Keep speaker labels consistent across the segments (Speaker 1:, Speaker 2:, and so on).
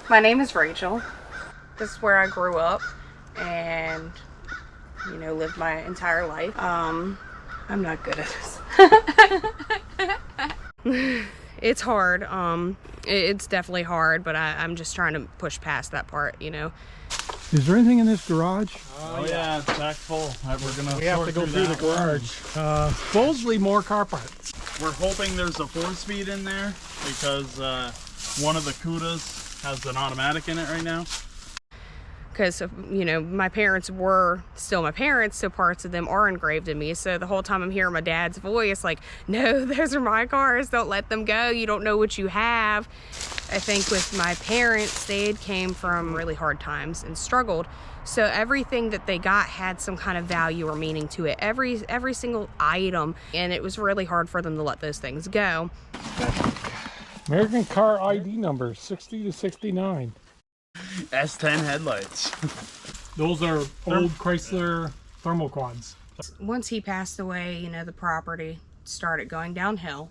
Speaker 1: My name is Rachel. This is where I grew up and, you know, lived my entire life. I'm not good at this. It's hard. It's definitely hard, but I'm just trying to push past that part, you know.
Speaker 2: Is there anything in this garage?
Speaker 3: Oh yeah, it's packed full.
Speaker 2: We have to go through the garage. Supposedly more car parts.
Speaker 3: We're hoping there's a 4-speed in there because one of the Cudas has an automatic in it right now.
Speaker 1: Because, you know, my parents were still my parents, so parts of them are engraved in me. So the whole time I'm hearing my dad's voice, like, no, those are my cars. Don't let them go. You don't know what you have. I think with my parents, they came from really hard times and struggled. So everything that they got had some kind of value or meaning to it. Every single item. And it was really hard for them to let those things go.
Speaker 2: American car ID number 60 to 69.
Speaker 3: S10 headlights.
Speaker 2: Those are old Chrysler thermal quads.
Speaker 1: Once he passed away, you know, the property started going downhill.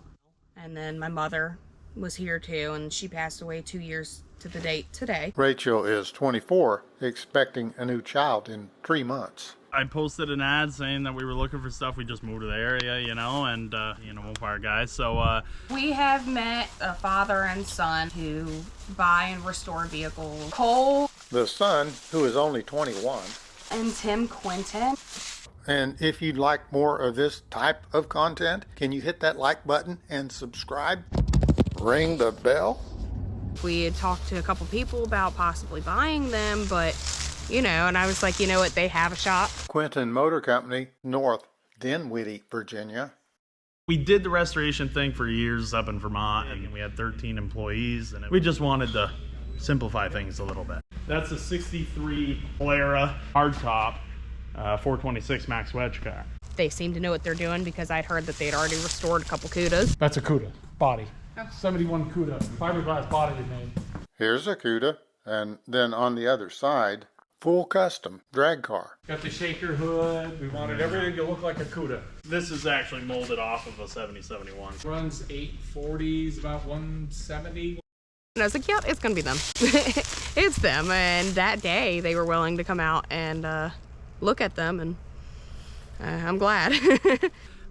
Speaker 1: And then my mother was here too, and she passed away 2 years to the date today.
Speaker 4: Rachel is 24, expecting a new child in 3 months.
Speaker 3: I posted an ad saying that we were looking for stuff. We just moved to the area, you know, and, you know, Mopar guys. So,
Speaker 1: we have met a father and son who buy and restore vehicles. Cole.
Speaker 4: The son, who is only 21.
Speaker 1: And Tim Quinton.
Speaker 4: And if you'd like more of this type of content, can you hit that like button and subscribe? Ring the bell.
Speaker 1: We had talked to a couple people about possibly buying them, but, you know, and I was like, you know what, they have a shop.
Speaker 4: Quinton Motor Company, North Dinwiddie, Virginia.
Speaker 3: we did the restoration thing for years up in Vermont, and we had 13 employees, and we just wanted to simplify things a little bit. That's a 63 Polara hardtop 426 max wedge car.
Speaker 1: They seem to know what they're doing because I'd heard that they'd already restored a couple Cudas.
Speaker 2: That's a Cuda body. 71 Cuda, fiberglass body they made.
Speaker 4: Here's a Cuda, and then on the other side, full custom drag car.
Speaker 2: Got the shaker hood. We wanted everything to look like a Cuda.
Speaker 3: This is actually molded off of a 7071.
Speaker 2: Runs 840s, about 170.
Speaker 1: And I was like, yep, it's gonna be them. It's them. And that day they were willing to come out and look at them, and I'm glad.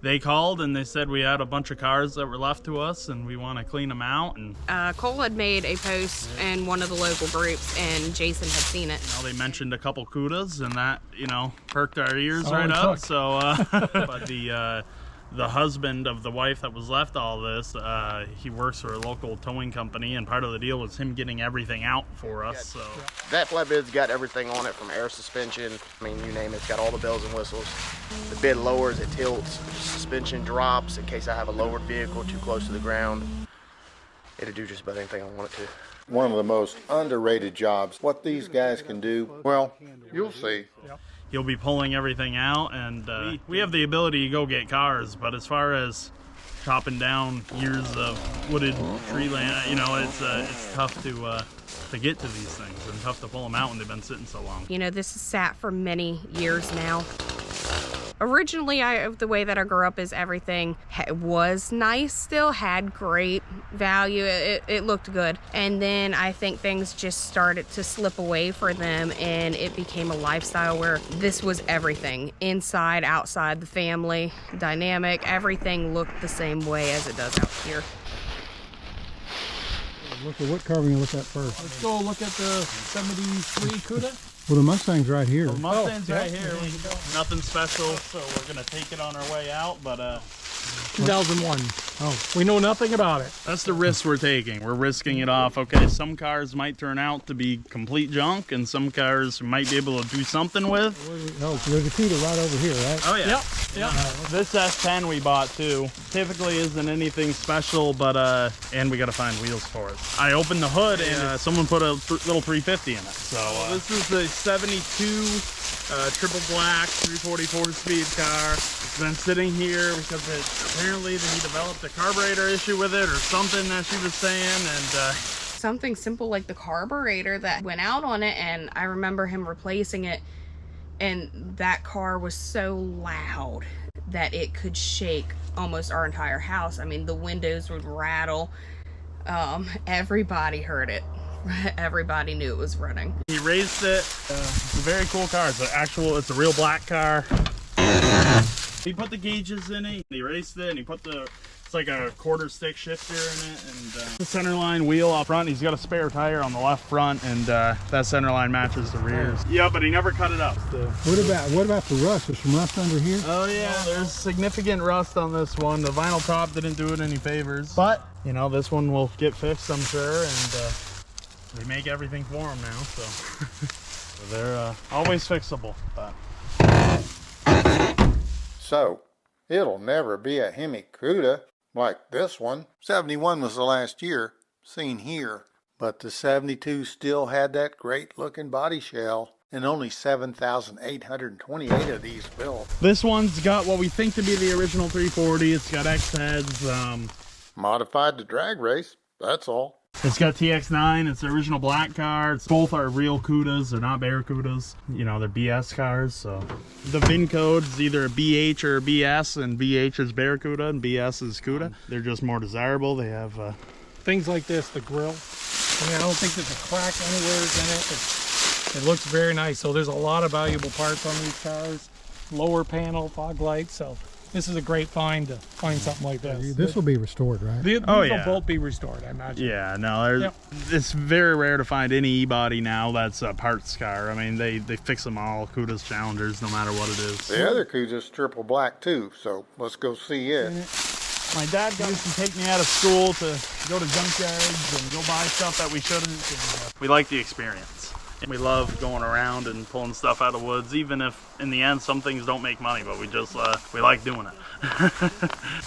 Speaker 3: They called and they said we had a bunch of cars that were left to us and we want to clean them out. And
Speaker 1: Cole had made a post in one of the local groups, and Jason had seen it.
Speaker 3: they mentioned a couple Cudas, and that, perked our ears right up. So, but the husband of the wife that was left all this, he works for a local towing company, and part of the deal was him getting everything out for us. So
Speaker 5: that flatbed's got everything on it, from air suspension, I mean, you name it, it's got all the bells and whistles. The bed lowers, it tilts, suspension drops in case I have a lowered vehicle too close to the ground. It'll do just about anything I want it to.
Speaker 4: One of the most underrated jobs. What these guys can do, well, you'll see.
Speaker 3: he'll be pulling everything out, and we have the ability to go get cars, but as far as chopping down years of wooded tree land, it's tough to get to these things, and tough to pull them out when they've been sitting so long.
Speaker 1: This has sat for many years now. Originally, the way that I grew up is everything was nice still, had great value, it looked good. And then I think things just started to slip away for them, and it became a lifestyle where this was everything. Inside, outside, the family dynamic, everything looked the same way as it does out here.
Speaker 2: Look at what car we're going to look at first. Let's go look at the 73 Cuda. Well, the Mustang's right here.
Speaker 3: The Mustang's right here. Nothing special, so we're going to take it on our way out, but
Speaker 2: 2001. Oh, we know nothing about it.
Speaker 3: That's the risk we're taking. We're risking it off. Okay, some cars might turn out to be complete junk, and some cars might be able to do something with.
Speaker 2: Oh, so there's a Cuda right over here, right?
Speaker 3: Oh, yeah. Yep. This S10 we bought, too. Typically isn't anything special, but, and we got to find wheels for it. I opened the hood, and someone put a little 350 in it. So this is the 72 triple black 344 speed car. It's been sitting here because apparently he developed a carburetor issue with it or something that she was saying, and
Speaker 1: Something simple like the carburetor that went out on it, and I remember him replacing it, and that car was so loud that it could shake almost our entire house. I mean, the windows would rattle. Everybody heard it everybody knew it was running.
Speaker 3: He raced it. It's a very cool car. It's a real black car. He put the gauges in it. He raced it, and he put it's like a quarter stick shifter in it, and the center line wheel up front. He's got a spare tire on the left front, and that center line matches the rears. Yeah, but he never cut it up.
Speaker 2: What about the rust? There's some rust under here.
Speaker 3: Oh yeah, there's significant rust on this one. The vinyl top didn't do it any favors, but you know, this one will get fixed, I'm sure, and we make everything for them now, so they're always fixable. But
Speaker 4: So, it'll never be a Hemi Cuda like this one. 71 was the last year seen here, but the 72 still had that great looking body shell, and only 7,828 of these built.
Speaker 3: this one's got what we think to be the original 340. It's got X heads.
Speaker 4: Modified to drag race, that's all.
Speaker 3: It's got TX9. It's the original black car. Both are real Cudas. They're not Barracudas. You know, they're BS cars. So the VIN code is either a BH or a BS, and BH is Barracuda and BS is Cuda. They're just more desirable. They have
Speaker 2: Things like this, the grill. I mean, I don't think there's a crack anywhere in it. It looks very nice. So there's a lot of valuable parts on these cars. Lower panel, fog lights. So this is a great find to find something like this.
Speaker 6: This will be restored, right?
Speaker 2: These
Speaker 3: Oh,
Speaker 2: will
Speaker 3: yeah.
Speaker 2: both be restored, I imagine.
Speaker 3: yeah, no, it's very rare to find any e-body now that's a parts car. I mean, they fix them all, Cudas, Challengers, no matter what it is.
Speaker 4: The other Cuda's triple black too, so let's go see it.
Speaker 3: My dad used to take me out of school to go to junkyards and go buy stuff that we shouldn't. And, we like the experience. And we love going around and pulling stuff out of the woods, even if in the end some things don't make money, but we just we like doing it.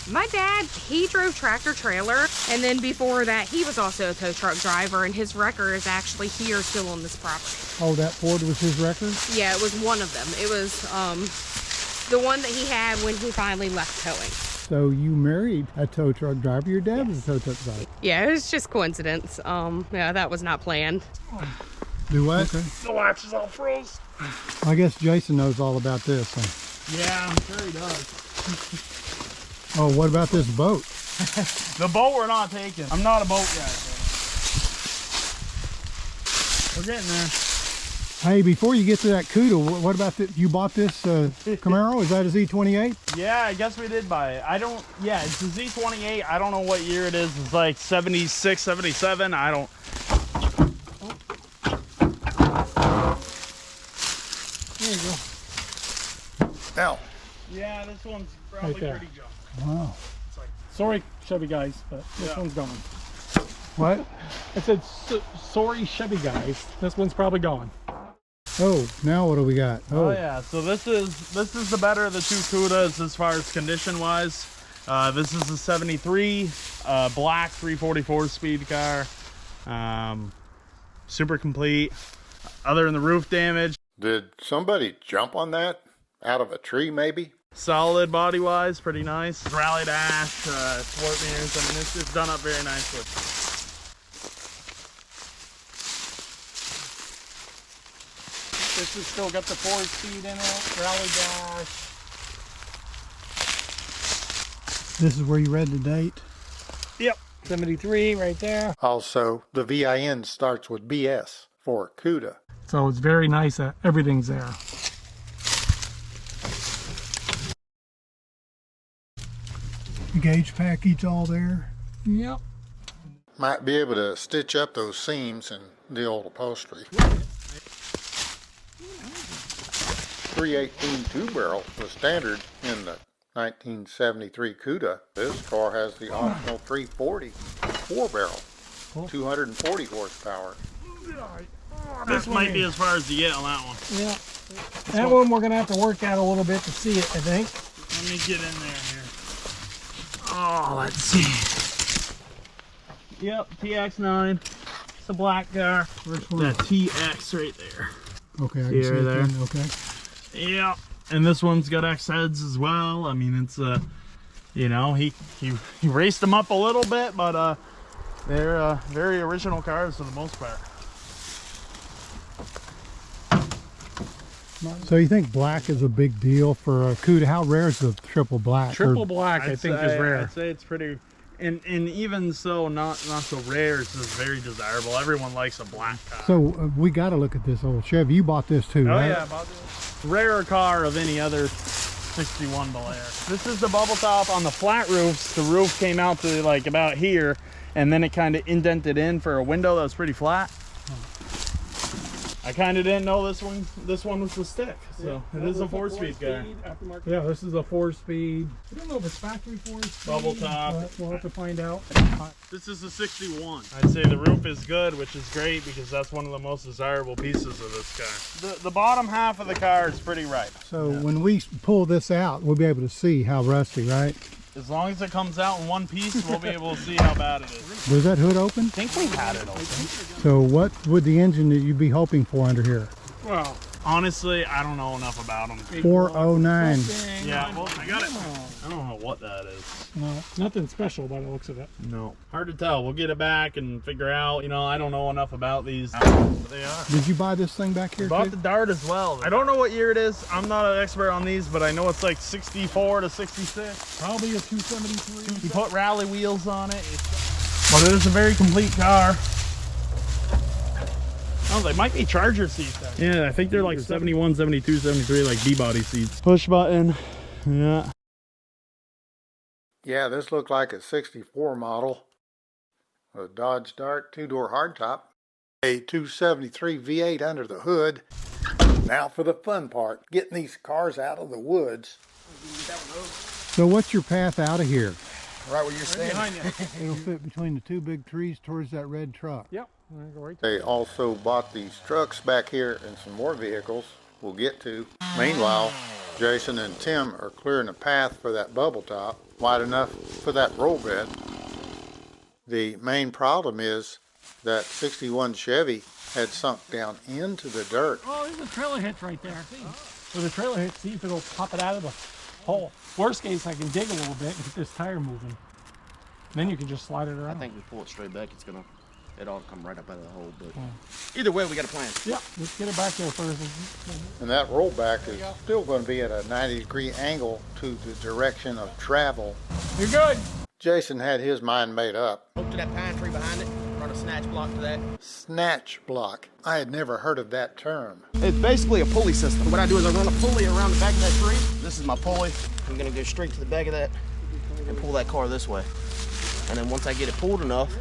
Speaker 1: My dad, he drove tractor trailer, and then before that he was also a tow truck driver, and his wrecker is actually here still on this property.
Speaker 6: Oh, that Ford was his record?
Speaker 1: Yeah, it was one of them. It was the one that he had when he finally left towing.
Speaker 6: So you married a tow truck driver. Your dad was a tow truck driver.
Speaker 1: Yeah, it was just coincidence. Yeah, that was not planned.
Speaker 6: Do what? Okay.
Speaker 3: The latch is all froze.
Speaker 6: I guess Jason knows all about this. Huh?
Speaker 3: Yeah, I'm sure he does.
Speaker 6: Oh, what about this boat?
Speaker 3: The boat we're not taking. I'm not a boat guy. We're getting there.
Speaker 6: Hey, before you get to that Cuda, what about this? You bought this Camaro? Is that a Z28?
Speaker 3: Yeah, I guess we did buy it. Yeah, it's a Z28. I don't know what year it is. It's like 76, 77. I don't.
Speaker 2: There you go.
Speaker 4: Now,
Speaker 3: Yeah, this one's probably
Speaker 2: Right there.
Speaker 3: pretty junk.
Speaker 6: Wow.
Speaker 2: Sorry, Chevy guys, but this
Speaker 3: Yeah.
Speaker 2: one's gone.
Speaker 6: What?
Speaker 2: I said, sorry, Chevy guys. This one's probably gone.
Speaker 6: Oh, now what do we got?
Speaker 3: Oh yeah, so this is the better of the two Cudas as far as condition wise. This is a 73 black 344 speed car. Super complete. Other than the roof damage,
Speaker 4: did somebody jump on that? Out of a tree, maybe?
Speaker 3: solid body wise, pretty nice. Rally dash, sport mirrors. I mean, it's done up very nicely.
Speaker 2: This has still got the 4-speed in it, rally dash.
Speaker 6: This is where you read the date?
Speaker 2: Yep, 73 right there.
Speaker 4: Also, the VIN starts with BS for Cuda.
Speaker 2: So it's very nice that everything's there.
Speaker 6: The gauge package all there?
Speaker 2: Yep.
Speaker 4: Might be able to stitch up those seams in the old upholstery. 318 two-barrel was standard in the 1973 Cuda. This car has the optional 340 four-barrel, 240 horsepower.
Speaker 3: This might be as far as you get on that one.
Speaker 2: Yeah. That one we're going to have to work out a little bit to see it, I think.
Speaker 3: Let me get in there here. Oh, let's see. Yep, TX9. It's a black car.
Speaker 6: Which one?
Speaker 3: That TX right there.
Speaker 6: Okay, I
Speaker 3: See
Speaker 6: can see
Speaker 3: her
Speaker 6: it
Speaker 3: there?
Speaker 6: then. Okay.
Speaker 3: Yep. And this one's got X heads as well. I mean, it's you know, he raced them up a little bit, but they're very original cars for the most part.
Speaker 6: So you think black is a big deal for a Cuda? How rare is the triple black?
Speaker 2: Triple black, I think, is rare.
Speaker 3: I'd say it's pretty And even so, not so rare, it's just very desirable. Everyone likes a black car.
Speaker 6: So we got to look at this old Chevy. You bought this too, right?
Speaker 3: Oh yeah, I bought this. Rarer car of any other 61 Bel Air. This is the bubble top on the flat roofs. The roof came out to like about here, and then it kind of indented in for a window that was pretty flat. I kind of didn't know this one was the stick. So yeah, it is a 4-speed car.
Speaker 2: Yeah, this is a 4-speed. I don't know if it's factory 4-speed.
Speaker 3: Bubble top.
Speaker 2: We'll have to find out.
Speaker 3: This is a 61. I'd say the roof is good, which is great because that's one of the most desirable pieces of this car. The bottom half of the car is pretty ripe.
Speaker 6: So when we pull this out, we'll be able to see how rusty, right?
Speaker 3: As long as it comes out in one piece, we'll be able to see how bad it is.
Speaker 6: Was that hood open?
Speaker 3: I think we had it open.
Speaker 6: So what would the engine that you'd be hoping for under here?
Speaker 3: Well, honestly, I don't know enough about them.
Speaker 6: 409.
Speaker 3: Yeah, well, I got it. I don't know what that is.
Speaker 2: No, nothing special by the looks of it.
Speaker 3: No. Hard to tell. We'll get it back and figure out. You know, I don't know enough about these. But they are.
Speaker 6: Did you buy this thing back here?
Speaker 3: Bought the Dart as well. I don't know what year it is. I'm not an expert on these, but I know it's like 64 to 66.
Speaker 2: Probably a 273.
Speaker 3: You put rally wheels on it. But it is a very complete car. Oh, they might be Charger seats. Yeah, I think they're like 71, 72, 73, like B-body seats. Push button. Yeah.
Speaker 4: Yeah, this looked like a 64 model. A Dodge Dart 2-door hardtop. A 273 V8 under the hood. Now for the fun part, getting these cars out of the woods.
Speaker 6: So what's your path out of here?
Speaker 5: Right where you're standing.
Speaker 6: It'll fit between the two big trees towards that red truck.
Speaker 2: Yep. Go right
Speaker 4: They also bought these trucks back here and some more vehicles we'll get to. Meanwhile, Jason and Tim are clearing a path for that bubble top, wide enough for that roll bed. The main problem is that 61 Chevy had sunk down into the dirt.
Speaker 2: Oh, there's a trailer hitch right there. With a trailer hitch, see if it'll pop it out of the hole. Worst case, I can dig a little bit and get this tire moving. Then you can just slide it around.
Speaker 5: I think we pull it straight back, it ought to come right up out of the hole, but either way, we got a plan.
Speaker 2: Yeah, let's get it back there first.
Speaker 4: And that rollback is still going to be at a 90-degree angle to the direction of travel.
Speaker 2: You're good.
Speaker 4: Jason had his mind made up.
Speaker 5: Hook to that pine tree behind it, run a snatch block to that.
Speaker 4: Snatch block. I had never heard of that term.
Speaker 5: It's basically a pulley system. What I do is I run a pulley around the back of that tree. This is my pulley. I'm gonna go straight to the back of that and pull that car this way. And then once I get it pulled enough,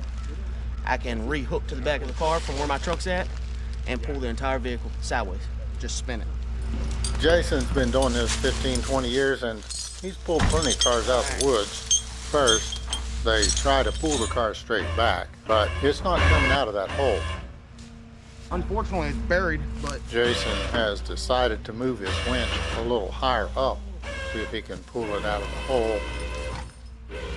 Speaker 5: I can re-hook to the back of the car from where my truck's at and pull the entire vehicle sideways. Just spin it.
Speaker 4: Jason's been doing this 15, 20 years and he's pulled plenty of cars out of the woods. First, they try to pull the car straight back, but it's not coming out of that hole.
Speaker 5: Unfortunately, it's buried, but
Speaker 4: Jason has decided to move his winch a little higher up, see if he can pull it out of the hole.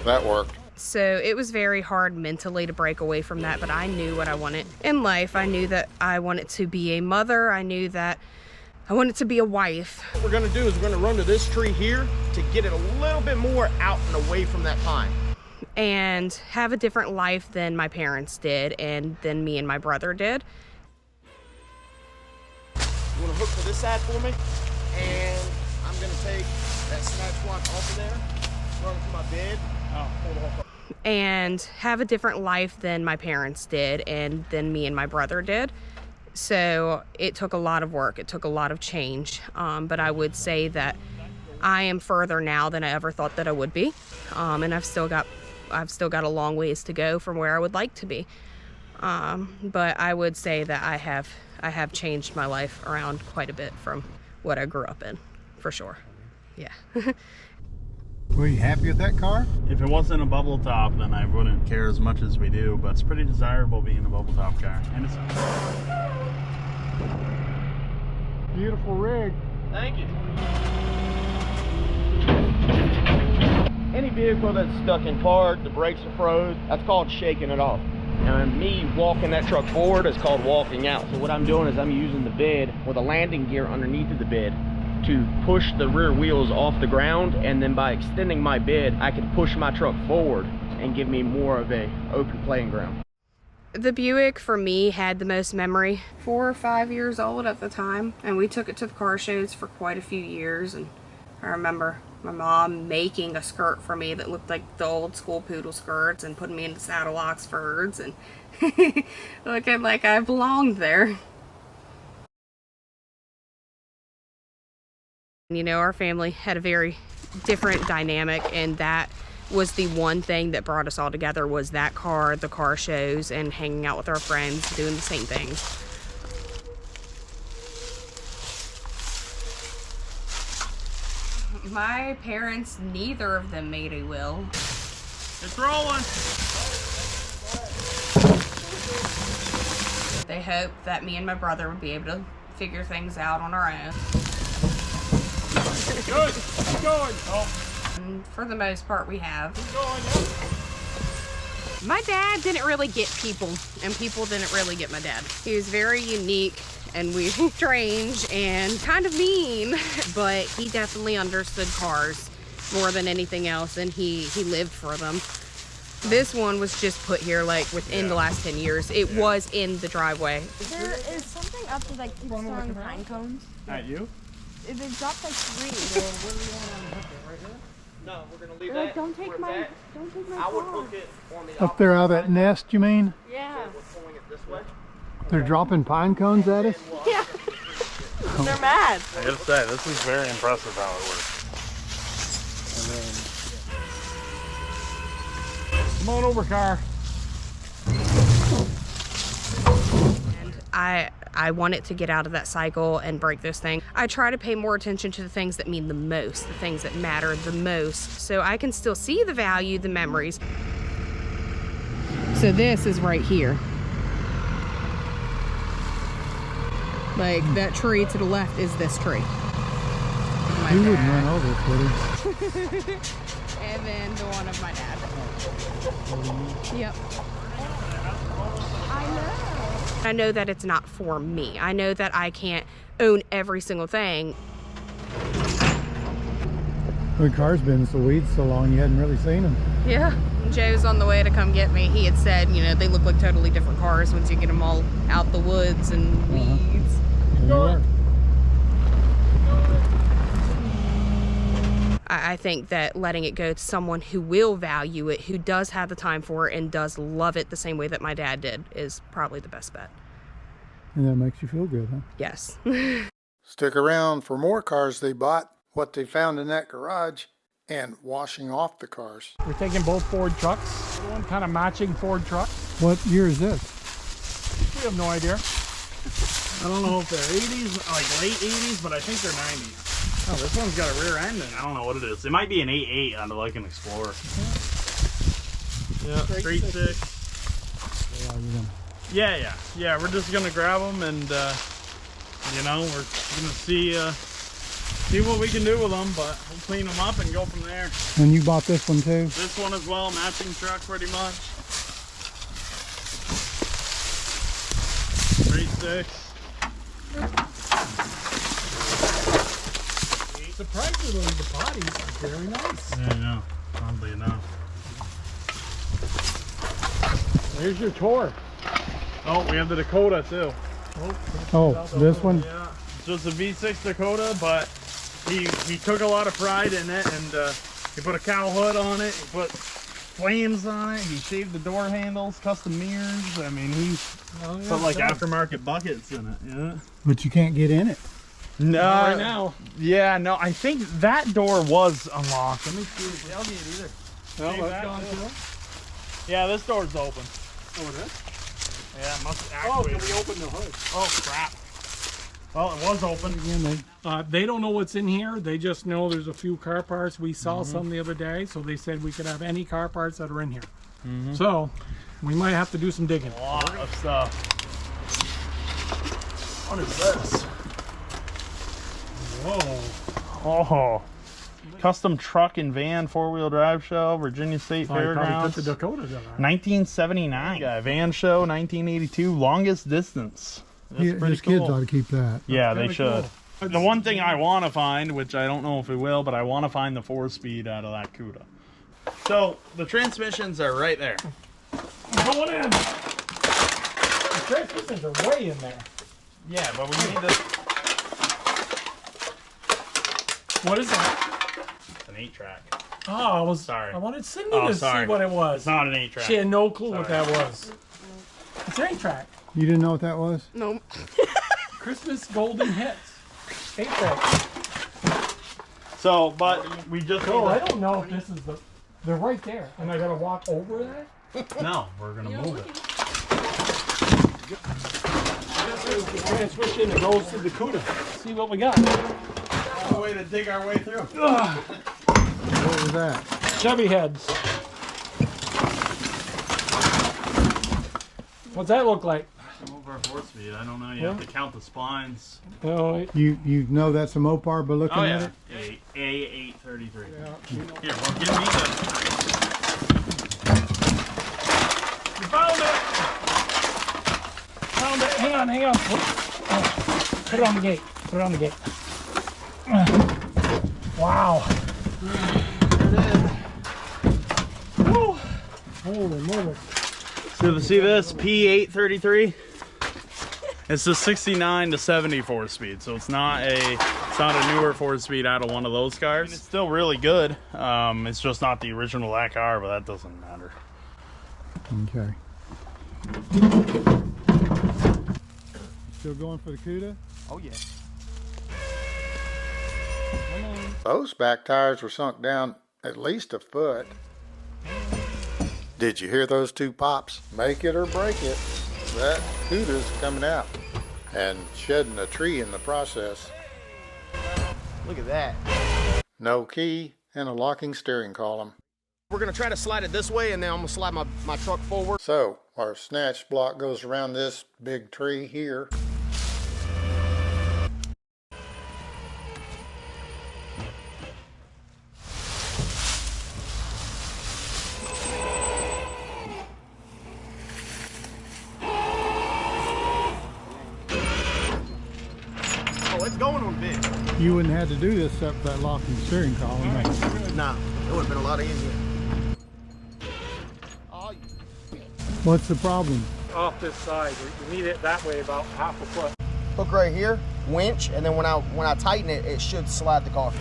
Speaker 4: That worked.
Speaker 1: So it was very hard mentally to break away from that, but I knew what I wanted in life. I knew that I wanted to be a mother. I knew that I wanted to be a wife.
Speaker 5: what we're gonna do is we're gonna run to this tree here to get it a little bit more out and away from that pine.
Speaker 1: And have a different life than my parents did and than me and my brother did.
Speaker 5: You wanna hook to this side for me? And I'm gonna take that snatch block off of there, run it to my bed. Pull the whole car.
Speaker 1: And have a different life than my parents did and than me and my brother did. So it took a lot of work. It took a lot of change. But I would say that I am further now than I ever thought that I would be. And I've still got a long ways to go from where I would like to be. But I would say that I have changed my life around quite a bit from what I grew up in, for sure. Yeah.
Speaker 6: Were you happy with that car?
Speaker 3: If it wasn't a bubble top, then I wouldn't care as much as we do, but it's pretty desirable being a bubble top car. And it's
Speaker 6: Beautiful rig.
Speaker 5: Thank you. Any vehicle that's stuck in park, the brakes are froze, that's called shaking it off. And me walking that truck forward is called walking out. So what I'm doing is I'm using the bed with a landing gear underneath of the bed to push the rear wheels off the ground, and then by extending my bed, I can push my truck forward and give me more of a open playing ground.
Speaker 1: The Buick for me had the most memory. 4 or 5 years old at the time, and we took it to the car shows for quite a few years, and I remember My mom making a skirt for me that looked like the old school poodle skirts and putting me into saddle Oxfords and looking like I belonged there. You know, our family had a very different dynamic, and that was the one thing that brought us all together, was that car, the car shows, and hanging out with our friends, doing the same things. My parents, neither of them made a will.
Speaker 3: It's rolling.
Speaker 1: They hoped that me and my brother would be able to figure things out on our own.
Speaker 2: Good. Keep going. Oh.
Speaker 1: And for the most part, we have.
Speaker 2: Keep going. Yep.
Speaker 1: My dad didn't really get people, and people didn't really get my dad. He was very unique and weird, strange, and kind of mean, but he definitely understood cars more than anything else, and he lived for them. This one was just put here like within the last 10 years. It was in the driveway.
Speaker 7: There is something up that like keeps throwing pine cones.
Speaker 3: At you?
Speaker 7: They've dropped like 3.
Speaker 5: No, we're gonna leave
Speaker 7: They're
Speaker 5: that.
Speaker 7: like, don't take my
Speaker 5: I would
Speaker 7: car.
Speaker 5: hook it on the
Speaker 6: Up there out of that nest, you mean?
Speaker 7: Yeah.
Speaker 5: We're pulling it this way.
Speaker 6: They're dropping pine cones at us?
Speaker 7: Yeah. They're mad.
Speaker 3: I gotta say, this is very impressive how it works.
Speaker 2: Come on over, car.
Speaker 1: And I want it to get out of that cycle and break those things. I try to pay more attention to the things that mean the most, the things that matter the most, so I can still see the value, the memories. So this is right here. Like that tree to the left is this tree.
Speaker 6: You wouldn't run over it, would you?
Speaker 1: And then the one of my dad. Yep. I know that it's not for me. I know that I can't own every single thing.
Speaker 6: The car's been in the weeds so long you hadn't really seen them.
Speaker 1: Yeah. Joe's on the way to come get me. He had said, you know, they look like totally different cars once you get them all out the woods and weeds.
Speaker 6: There you are.
Speaker 1: I think that letting it go to someone who will value it, who does have the time for it and does love it the same way that my dad did, is probably the best bet.
Speaker 6: And that makes you feel good, huh?
Speaker 1: Yes.
Speaker 4: Stick around for more cars they bought, what they found in that garage, and washing off the cars.
Speaker 2: We're taking both Ford trucks. One kind of matching Ford truck.
Speaker 6: What year is this?
Speaker 2: We have no idea.
Speaker 3: I don't know if they're 80s, like late 80s, but I think they're 90s. Oh, this one's got a rear end, and I don't know what it is. It might be an 8.8 out of like an Explorer. Yeah, straight six. Yeah. We're just gonna grab them, and you know, we're gonna see what we can do with them, but we'll clean them up and go from there.
Speaker 6: And you bought this one too?
Speaker 3: This one as well, matching truck pretty much. Straight six.
Speaker 2: Surprisingly, the bodies are very nice.
Speaker 3: Yeah, I know. Oddly enough.
Speaker 2: There's your tour.
Speaker 3: Oh, we have the Dakota too.
Speaker 6: Oh, this one?
Speaker 3: Yeah, it's just a V6 Dakota, but he took a lot of pride in it, and he put a cow hood on it, he put flames on it, he shaved the door handles, custom mirrors. I mean, he put like aftermarket buckets in it. Yeah.
Speaker 6: But you can't get in it.
Speaker 3: No,
Speaker 2: Right now.
Speaker 3: Yeah, no, I think that door was unlocked. Let me see if the tailgate either.
Speaker 2: Well,
Speaker 3: See
Speaker 2: that's
Speaker 3: that
Speaker 2: gone
Speaker 3: too?
Speaker 2: too.
Speaker 3: Yeah, this door's open.
Speaker 2: Oh, it is?
Speaker 3: Yeah, it must
Speaker 2: Oh,
Speaker 3: actuate.
Speaker 2: can we open the hood?
Speaker 3: Oh, crap. Well, it was open.
Speaker 6: Again,
Speaker 2: They don't know what's in here. They just know there's a few car parts. We saw some the other day, so they said we could have any car parts that are in here. So we might have to do some digging.
Speaker 3: A lot of stuff. What is this?
Speaker 2: Whoa.
Speaker 3: Oh, custom truck and van 4-wheel drive show, Virginia State
Speaker 2: I probably
Speaker 3: Fairgrounds.
Speaker 2: put the Dakota down.
Speaker 3: 1979. Yeah, van show 1982, longest distance. That's
Speaker 6: yeah,
Speaker 3: pretty
Speaker 6: his kids
Speaker 3: cool.
Speaker 6: ought to keep that.
Speaker 3: Yeah, they
Speaker 2: Kinda
Speaker 3: should.
Speaker 2: cool.
Speaker 3: The one thing I want to find, which I don't know if we will, but I want to find the 4-speed out of that Cuda. So the transmissions are right there.
Speaker 2: Going in. The transmissions are way in there.
Speaker 3: Yeah, but we need to.
Speaker 2: What is that?
Speaker 3: an 8-track.
Speaker 2: Oh,
Speaker 3: Sorry.
Speaker 2: I wanted Cindy to see what it was.
Speaker 3: It's not an 8-track.
Speaker 2: She had no clue what that was. It's an 8-track.
Speaker 6: You didn't know what that was?
Speaker 1: Nope.
Speaker 2: Christmas golden hits. 8-track.
Speaker 3: So, but we just
Speaker 2: Oh, I don't know if this is the. They're right there, and I gotta walk over that.
Speaker 3: No, we're gonna move it.
Speaker 2: This is the transmission that goes to the Cuda. See what we got.
Speaker 3: A way to dig our way through.
Speaker 6: What was that?
Speaker 2: Chevy heads. What's that look like?
Speaker 3: Some of our 4-speed. I don't know. You have to count the splines.
Speaker 2: Oh,
Speaker 6: You know that's a Mopar by looking at it?
Speaker 3: A833.
Speaker 2: yeah.
Speaker 3: Here, well, give me the.
Speaker 2: You found it! Found it. Hang on. Put it on the gate. Put it on the gate. Wow. Woo. Holy moly.
Speaker 3: So see this P833? It's a 69 to 74 speed, so it's not a newer 4-speed out of one of those cars. I mean, it's still really good. It's just not the original that car, but that doesn't matter.
Speaker 6: Okay. Still going for the Cuda?
Speaker 5: Oh yeah.
Speaker 4: Those back tires were sunk down at least a foot. Did you hear those two pops? Make it or break it. That Cuda's coming out and shedding a tree in the process.
Speaker 5: Look at that.
Speaker 4: No key and a locking steering column.
Speaker 5: We're gonna try to slide it this way, and then I'm gonna slide my truck forward.
Speaker 4: So our snatch block goes around this big tree here.
Speaker 5: Oh, it's going on big.
Speaker 6: You wouldn't have to do this except that locking steering column.
Speaker 5: Nah, it would have been a lot easier.
Speaker 6: What's the problem?
Speaker 2: Off this side. We need it that way about half a foot.
Speaker 5: Hook right here, winch, and then when I tighten it, it should slide the car.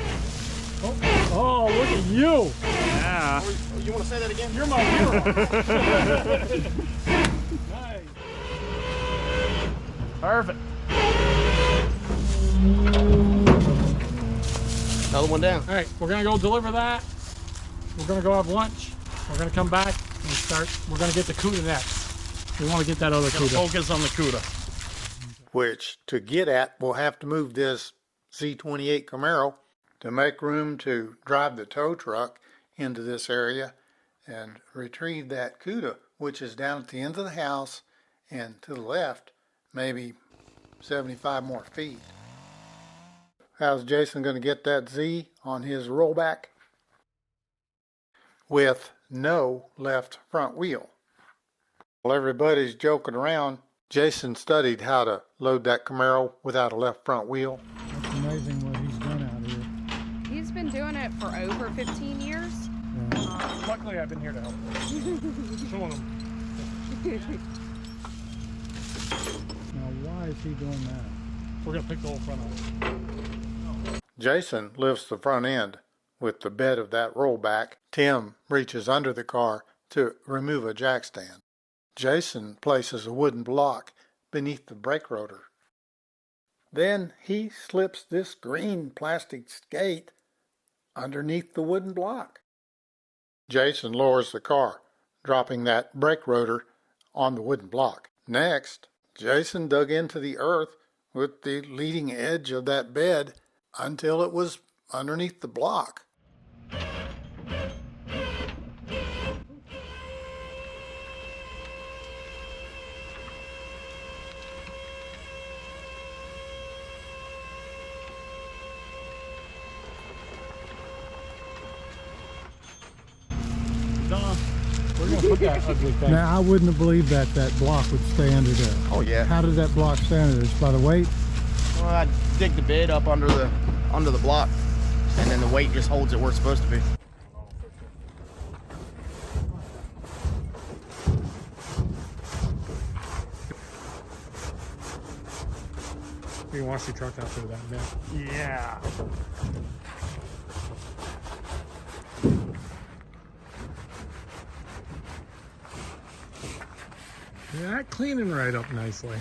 Speaker 2: Oh, look at you.
Speaker 3: Yeah.
Speaker 5: You want to say that again?
Speaker 2: You're my hero. Nice.
Speaker 3: Perfect.
Speaker 5: Another one down.
Speaker 2: All right, we're gonna go deliver that. We're gonna go have lunch. We're gonna come back and start. We're gonna get the Cuda next. We want to get that other Cuda.
Speaker 3: Focus on the Cuda.
Speaker 4: Which to get at, we'll have to move this Z28 Camaro to make room to drive the tow truck into this area and retrieve that Cuda, which is down at the end of the house and to the left, maybe 75 more feet. How's Jason going to get that Z on his rollback? With no left front wheel. While everybody's joking around, Jason studied how to load that Camaro without a left front wheel.
Speaker 6: That's amazing what he's done out here.
Speaker 1: He's been doing it for over 15 years.
Speaker 6: Yeah.
Speaker 2: Luckily, I've been here to help. Showing them.
Speaker 6: Now, why is he doing that?
Speaker 2: We're gonna pick the whole front off.
Speaker 4: Jason lifts the front end with the bed of that rollback. Tim reaches under the car to remove a jack stand. Jason places a wooden block beneath the brake rotor. Then he slips this green plastic skate underneath the wooden block. Jason lowers the car, dropping that brake rotor on the wooden block. Next, Jason dug into the earth with the leading edge of that bed until it was underneath the block.
Speaker 2: We're gonna put that ugly thing.
Speaker 6: Now, I wouldn't have believed that block would stay under there.
Speaker 5: Oh yeah.
Speaker 6: How did that block stay under there? Just by the weight?
Speaker 5: Well, I dig the bed up under the block, and then the weight just holds it where it's supposed to be.
Speaker 2: You can wash your truck out through that bed.
Speaker 3: Yeah.
Speaker 2: Not cleaning right up nicely.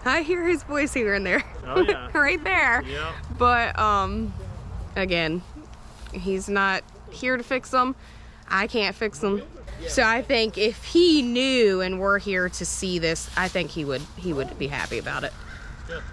Speaker 1: I hear his voice here and there.
Speaker 3: Oh yeah.
Speaker 1: Right there.
Speaker 3: Yeah.
Speaker 1: But again, he's not here to fix them. I can't fix them. So I think if he knew and were here to see this, I think he would be happy about it.
Speaker 3: Good.